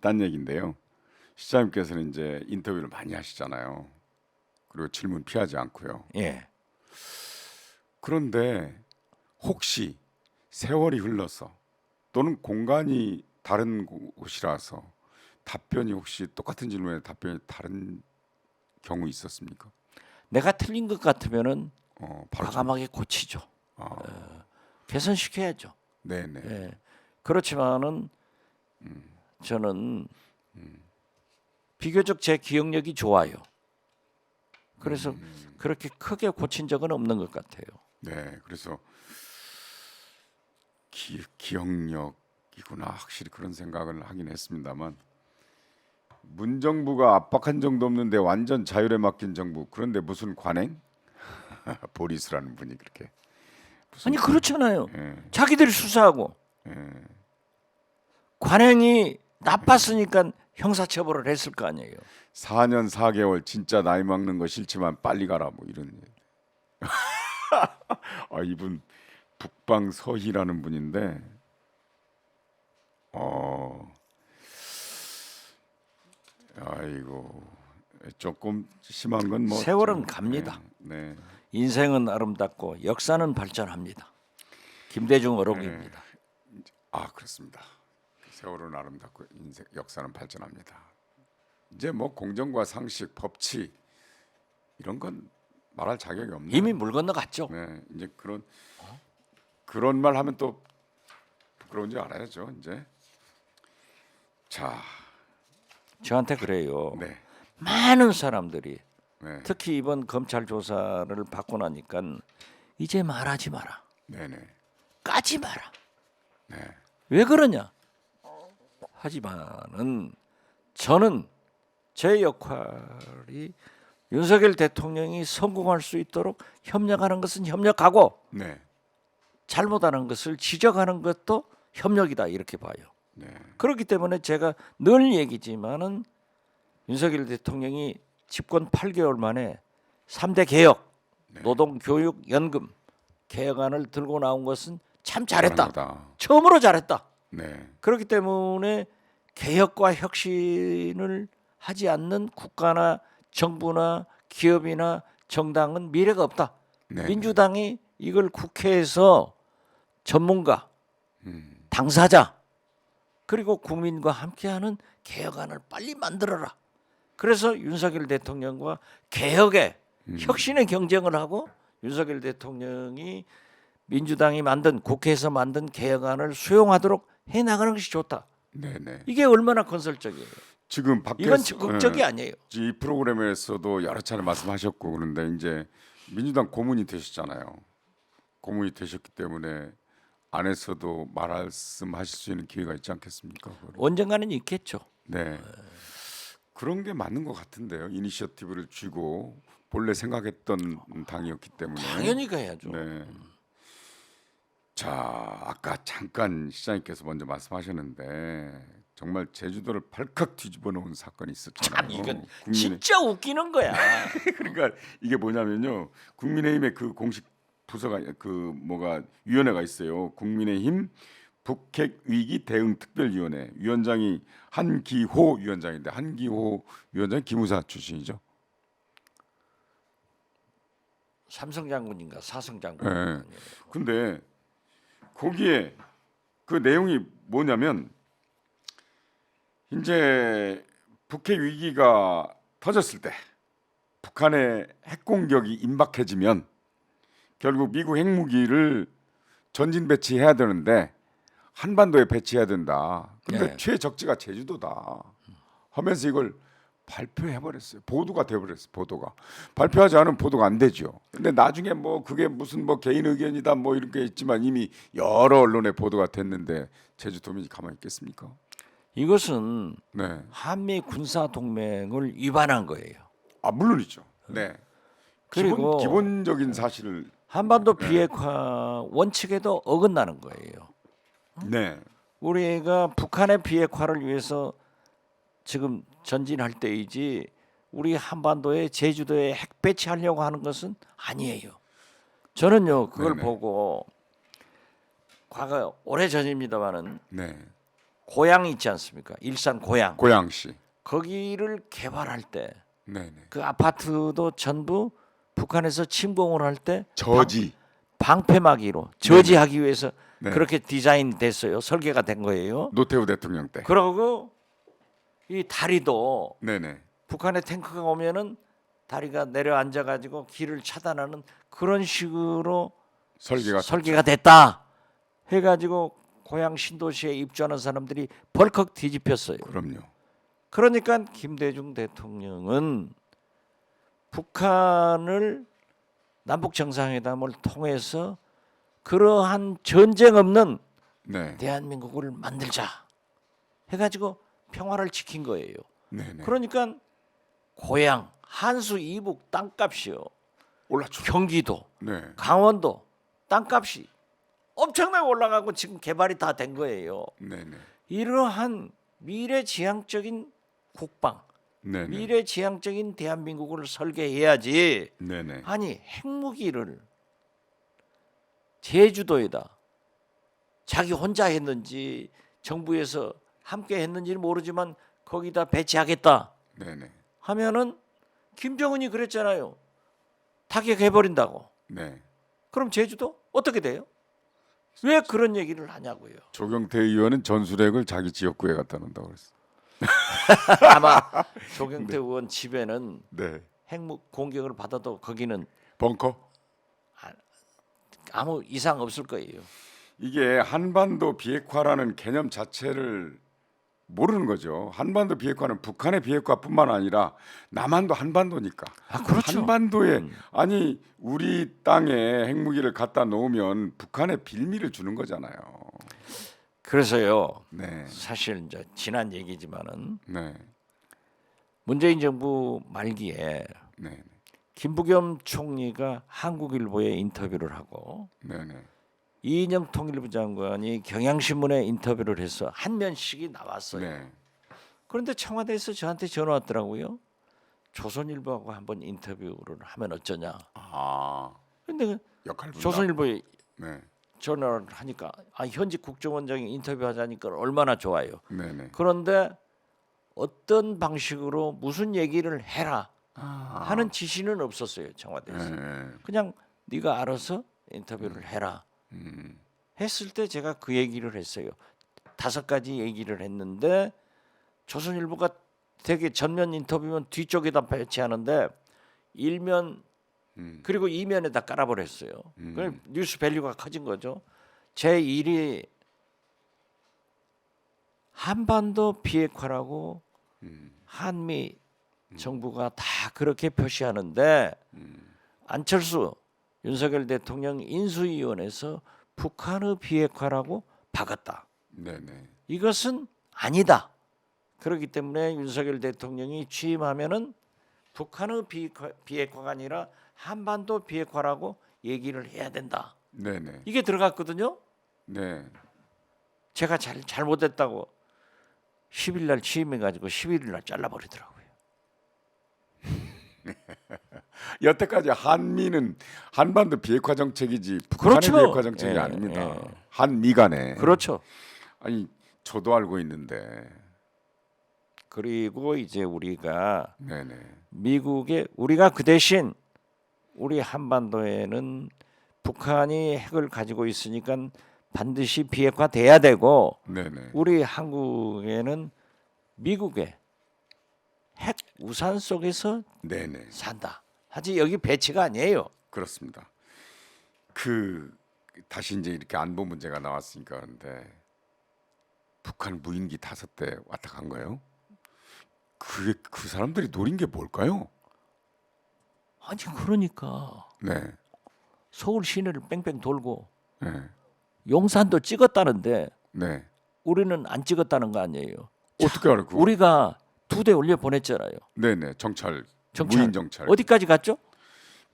딴 얘기인데요. 시장님께서는 이제 인터뷰를 많이 하시잖아요. 그리고 질문 피하지 않고요. 예. 그런데 혹시 세월이 흘러서 또는 공간이 다른 곳이라서 답변이 혹시 똑같은 질문에 답변이 다른 경우 있었습니까? 내가 틀린 것 같으면은 바로 과감하게 고치죠. 아, 개선시켜야죠. 네네. 예. 그렇지만은 저는 비교적 제 기억력이 좋아요. 그래서 그렇게 크게 고친 적은 없는 것 같아요. 네, 그래서 기억력이구나 확실히 그런 생각을 하긴 했습니다만 문정부가 압박한 정도 없는데 완전 자율에 맡긴 정부 그런데 무슨 관행? 보리스라는 분이 그렇게 무슨 아니 그렇잖아요. 예, 자기들이 수사하고 관행이 나빴으니까 형사처벌을 했을 거 아니에요. 4년 4개월 진짜 나이 먹는 거 싫지만 빨리 가라 뭐 이런 아 이분 북방서희라는 분인데 어 아이고 조금 심한 건 뭐 세월은 갑니다. 네. 인생은 아름답고 역사는 발전합니다. 김대중 어록입니다. 아 그렇습니다. 세월은 아름답고 인생 역사는 발전합니다. 이제 뭐 공정과 상식, 법치 이런 건 말할 자격이 없네요. 이미 물 건너갔죠. 네, 이제 그런 말 하면 또 부끄러운 줄 알아야죠. 이제 자, 저한테 그래요. 네, 많은 사람들이 네, 특히 이번 검찰 조사를 받고 나니까 이제 말하지 마라. 네, 네, 까지 마라. 네, 왜 그러냐? 하지만은 저는 제 역할이 윤석열 대통령이 성공할 수 있도록 협력하는 것은 협력하고 네, 잘못하는 것을 지적하는 것도 협력이다 이렇게 봐요. 네, 그렇기 때문에 제가 늘 얘기지만은 윤석열 대통령이 집권 8개월 만에 3대 개혁, 노동, 교육, 연금 개혁안을 들고 나온 것은 참 잘했다. 잘한 처음으로 잘했다. 네, 그렇기 때문에 개혁과 혁신을 하지 않는 국가나 정부나 기업이나 정당은 미래가 없다. 네, 민주당이 이걸 국회에서 전문가, 당사자 그리고 국민과 함께하는 개혁안을 빨리 만들어라. 그래서 윤석열 대통령과 개혁의 혁신의 경쟁을 하고 윤석열 대통령이 민주당이 만든 국회에서 만든 개혁안을 수용하도록 해나가는 것이 좋다. 네, 네. 이게 얼마나 건설적이에요. 지금 이건 밖에서 적극적이 아니에요. 이 프로그램에서도 여러 차례 말씀하셨고 그런데 이제 민주당 고문이 되셨잖아요. 고문이 되셨기 때문에 안에서도 말씀하실 수 있는 기회가 있지 않겠습니까? 그거를. 언젠가는 있겠죠. 네. 그런 게 맞는 것 같은데요. 이니셔티브를 쥐고 본래 생각했던 당이었기 때문에. 당연히 가야죠. 네. 자, 아까 잠깐 시장님께서 먼저 말씀하셨는데 정말 제주도를 발칵 뒤집어 놓은 사건이 있었잖아요. 참 이건 국민의 진짜 웃기는 거야. 그러니까 이게 뭐냐면요. 국민의힘의 그 공식 부서가 위원회가 있어요. 국민의힘 북핵 위기 대응 특별위원회 위원장이 한기호 위원장인데 한기호 위원장 기무사 출신이죠. 삼성 장군인가 사성 장군. 예. 근데 거기에 그 내용이 뭐냐면 이제 북핵 위기가 터졌을 때 북한의 핵 공격이 임박해지면 결국 미국 핵무기를 전진 배치해야 되는데 한반도에 배치해야 된다. 근데 네. 최적지가 제주도다. 하면서 이걸 발표해 버렸어요. 보도가 돼 버렸어요. 보도가. 발표하지 않으면 보도가 안 되죠. 근데 나중에 뭐 그게 무슨 뭐 개인 의견이다 뭐 이런 게 있지만 이미 여러 언론에 보도가 됐는데 제주도민이 가만히 있겠습니까? 이것은 네. 한미 군사 동맹을 위반한 거예요. 아 물론이죠. 네. 그리고 기본적인 사실을 한반도 비핵화 원칙에도 어긋나는 거예요. 네. 우리가 북한의 비핵화를 위해서 지금 전진할 때이지 우리 한반도에 제주도에 핵 배치하려고 하는 것은 아니에요. 저는요 그걸 네네. 보고 과거 오래 전입니다만은 네. 고양 있지 않습니까? 일산 고양. 고양시. 거기를 개발할 때 그 네네. 아파트도 전부 북한에서 침공을 할 때 저지. 방패막이로 저지하기 위해서 네. 그렇게 디자인됐어요. 설계가 된 거예요. 노태우 대통령 때. 그러고 이 다리도 네네. 북한의 탱크가 오면은 다리가 내려앉아 가지고 길을 차단하는 그런 식으로 설계가 됐다 해가지고 고향 신도시에 입주하는 사람들이 벌컥 뒤집혔어요. 그럼요. 그러니까 김대중 대통령은 북한을 남북 정상회담을 통해서 그러한 전쟁 없는 네. 대한민국을 만들자 해가지고 평화를 지킨 거예요. 네네. 그러니까 고향, 한수, 이북 땅값이요. 올랐죠. 경기도, 네. 강원도 땅값이 엄청나게 올라가고 지금 개발이 다 된 거예요. 네네. 이러한 미래지향적인 국방, 네네. 미래지향적인 대한민국을 설계해야지. 네네. 아니 핵무기를 제주도에다 자기 혼자 했는지 정부에서 함께 했는지는 모르지만 거기다 배치하겠다 네네. 하면은 김정은이 그랬잖아요. 타격해버린다고. 네. 그럼 제주도 어떻게 돼요? 왜 그런 얘기를 하냐고요. 조경태 의원은 전술핵을 자기 지역구에 갖다 놓는다고 그랬어. 아마 조경태 의원 집에는 네. 핵무 공격을 받아도 거기는 벙커? 아무 이상 없을 거예요. 이게 한반도 비핵화라는 개념 자체를 모르는 거죠. 한반도 비핵화는 북한의 비핵화뿐만 아니라 남한도 한반도니까. 아, 그렇죠. 한반도에 아니 우리 땅에 핵무기를 갖다 놓으면 북한에 빌미를 주는 거잖아요. 그래서요. 네. 사실 이제 지난 얘기지만은 네. 문재인 정부 말기에 네. 김부겸 총리가 한국일보에 인터뷰를 하고 네. 네. 이인영 통일부 장관이 경향신문에 인터뷰를 해서 한 면씩이 나왔어요. 네. 그런데 청와대에서 저한테 전화 왔더라고요. 조선일보하고 한번 인터뷰를 하면 어쩌냐. 아. 근데 역할 분담. 조선일보에 네. 전화를 하니까 현직 국정원장이 인터뷰하자니까 얼마나 좋아요. 네. 네. 그런데 어떤 방식으로 무슨 얘기를 해라 아. 하는 지시는 없었어요. 청와대에서. 네. 그냥 네가 알아서 인터뷰를 해라 했을 때 제가 그 얘기를 했어요. 5가지 얘기를 했는데 조선일보가 되게 전면 인터뷰면 뒤쪽에다 배치하는데 일면 그리고 이면에다 깔아버렸어요. 그 뉴스 밸류가 커진 거죠. 제 1위 한반도 비핵화라고 한미 정부가 다 그렇게 표시하는데 안철수 윤석열 대통령 인수위원회에서 북한의 비핵화라고 박았다. 네네. 이것은 아니다. 그렇기 때문에 윤석열 대통령이 취임하면은 북한의 비핵화가 아니라 한반도 비핵화라고 얘기를 해야 된다. 네네. 이게 들어갔거든요. 네. 제가 잘못했다고 10일 날 취임해가지고 11일 날 잘라버리더라고요. 여태까지 한미는 한반도 비핵화 정책이지 북한의 그렇죠. 비핵화 정책이 예, 아닙니다. 예. 한미 간에. 그렇죠. 아니 저도 알고 있는데. 그리고 이제 우리가 네네. 미국에 우리가 그 대신 우리 한반도에는 북한이 핵을 가지고 있으니까 반드시 비핵화돼야 되고 네네. 우리 한국에는 미국의 핵 우산 속에서 네네. 산다. 하지 여기 배치가 아니에요. 그렇습니다. 다시 이제 이렇게 안보 문제가 나왔으니까 그런데 북한 무인기 5대 왔다 간 거예요. 그 사람들이 노린 게 뭘까요? 아니 그러니까 네. 서울 시내를 뺑뺑 돌고 네. 용산도 찍었다는데 네. 우리는 안 찍었다는 거 아니에요. 어떻게 알아? 그거? 우리가 2대 올려 보냈잖아요. 네네. 정찰. 무인 정찰. 어디까지 갔죠?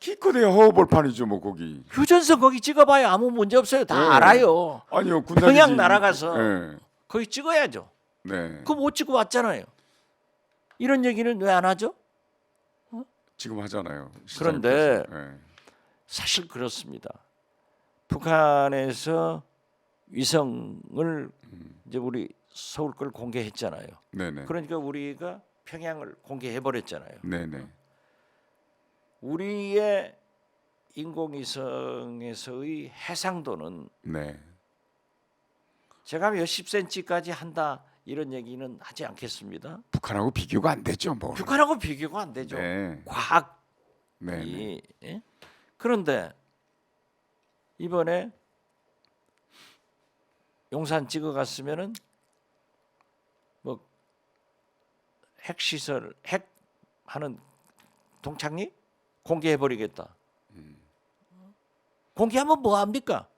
기껏해야 허허벌판이죠, 뭐 거기. 휴전선 거기 찍어봐야 아무 문제 없어요. 다 네. 알아요. 아니요, 평양 날아가서 네. 거기 찍어야죠. 네. 그거 못 찍고 왔잖아요. 이런 얘기는 왜 안 하죠? 지금 하잖아요. 그런데 시장님께서. 네. 사실 그렇습니다. 북한에서 위성을 이제 우리 서울 걸 공개했잖아요. 네네. 그러니까 우리가 평양을 공개해 버렸잖아요. 네네. 우리의 인공위성에서의 해상도는 네. 제가 몇십 센치까지 한다 이런 얘기는 하지 않겠습니다. 북한하고 비교가 안 되죠, 뭐. 북한하고 비교가 안 되죠. 네. 과학이. 네네. 예? 그런데 이번에 용산 찍어 갔으면은 뭐 핵시설 핵 하는 동창리 공개해 버리겠다. 공개하면 뭐 합니까?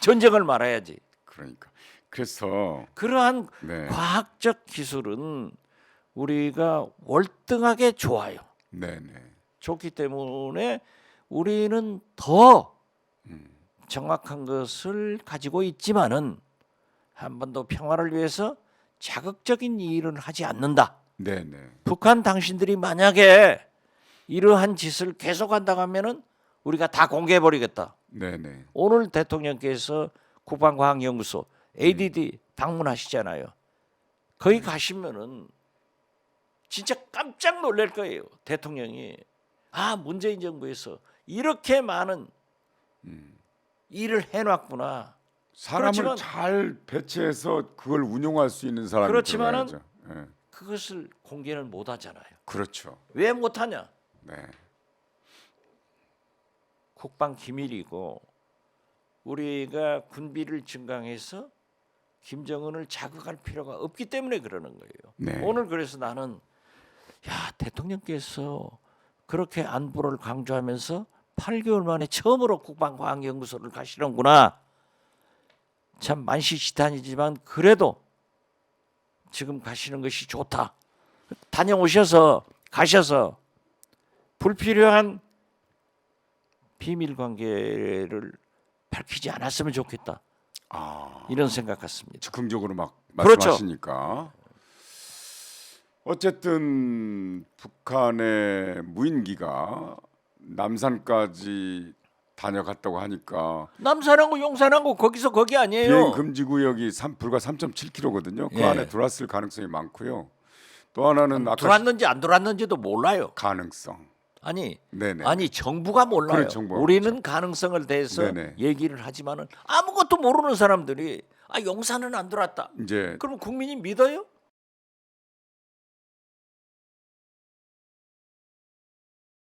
전쟁을 말아야지. 그러니까. 그래서 그러한 네. 과학적 기술은 우리가 월등하게 좋아요. 네네. 좋기 때문에 우리는 더 정확한 것을 가지고 있지만은 한반도 평화를 위해서 자극적인 일은 하지 않는다. 네네. 북한 당신들이 만약에 이러한 짓을 계속한다고 하면은 우리가 다 공개해 버리겠다. 네네. 오늘 대통령께서 국방과학연구소 ADD 방문하시잖아요. 거기 가시면은 진짜 깜짝 놀랄 거예요. 대통령이 문재인 정부에서 이렇게 많은 일을 해놨구나. 사람을 그렇지만- 잘 배치해서 그걸 운용할 수 있는 사람이 그렇지만은- 들어가야죠. 예. 그것을 공개를 못 하잖아요. 그렇죠. 왜 못 하냐? 네. 국방 기밀이고 우리가 군비를 증강해서 김정은을 자극할 필요가 없기 때문에 그러는 거예요. 네. 오늘 그래서 나는 대통령께서 그렇게 안보를 강조하면서 8개월 만에 처음으로 국방과학연구소를 가시는구나. 참 만시지탄이지만 그래도 지금 가시는 것이 좋다. 다녀오셔서 가셔서 불필요한 비밀 관계를 밝히지 않았으면 좋겠다. 이런 생각 같습니다. 즉흥적으로 막 그렇죠. 말씀하시니까 어쨌든 북한의 무인기가 남산까지 다녀갔다고 하니까 남산하고 용산하고 거기서 거기 아니에요. 비행 금지 구역이 불과 3.7km거든요. 그 예. 안에 들어왔을 가능성이 많고요. 또 하나는 아까 들어왔는지 안 들어왔는지도 몰라요. 가능성. 아니 네네. 아니 정부가 몰라요. 그래, 정부가 우리는 가능성을 대해서 네네. 얘기를 하지만은 아무것도 모르는 사람들이 용산은 안 들어왔다. 이제 그럼 국민이 믿어요?